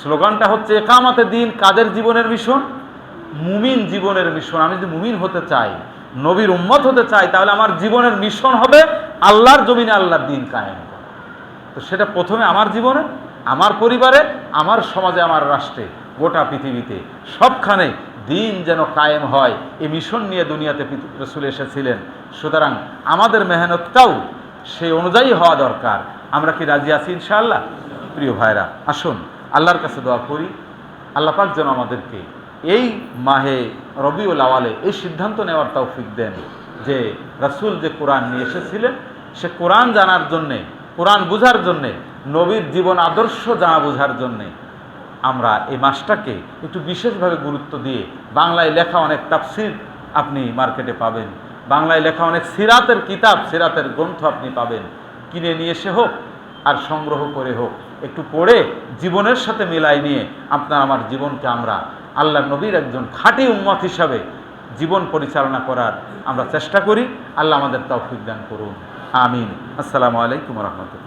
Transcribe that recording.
স্লোগানটা হচ্ছে একামতে দিন কাদের জীবনের মিশন? মুমিন জীবনের মিশন। আমি যদি মুমিন হতে চাই, নবীর উম্মত হতে চাই, তাহলে আমার জীবনের মিশন হবে আল্লাহর জমিনে আল্লাহর দিন কায়েম করা। তো সেটা প্রথমে আমার জীবনে, আমার পরিবারে, আমার সমাজে, আমার রাষ্ট্রে, গোটা পৃথিবীতে সবখানে দিন যেন কায়েম হয়, এই মিশন নিয়ে দুনিয়াতে রাসূল এসেছিলেন। সুতরাং আমাদের মেহনতটাও সেই অনুযায়ী হওয়া দরকার। আমরা কি রাজি আছি ইনশাআল্লাহ? প্রিয় ভাইরা, আসুন আল্লাহর কাছে দোয়া করি, আল্লাহ পাক যেন আমাদেরকে এই মাহে রবিউল আওয়ালে এই সিদ্ধান্ত নেওয়ার তৌফিক দেন যে রাসূল যে কোরআন নিয়ে এসেছিলেন, সে কোরআন জানার জন্যে, কোরআন বুঝার জন্যে, নবীর জীবন আদর্শ জানা বোঝার জন্যে আমরা এই মাসটাকে একটু বিশেষভাবে গুরুত্ব দিয়ে, বাংলায় লেখা অনেক তাফসীর আপনি মার্কেটে পাবেন, বাংলায় লেখা অনেক সিরাতের কিতাব, সিরাতের গ্রন্থ আপনি পাবেন, কিনে নিয়ে এসে হোক আর সংগ্রহ করে হোক, একটু পড়ে জীবনের সাথে মিলাই নিয়ে আপনার আমার জীবনকে আমরা আল্লাহ নবীর একজন খাঁটি উম্মত হিসাবে জীবন পরিচালনা করার আমরা চেষ্টা করি। আল্লাহ আমাদের তৌফিক দান করুন, আমিন। আসসালামু আলাইকুম ওয়া রাহমাতুল্লাহ।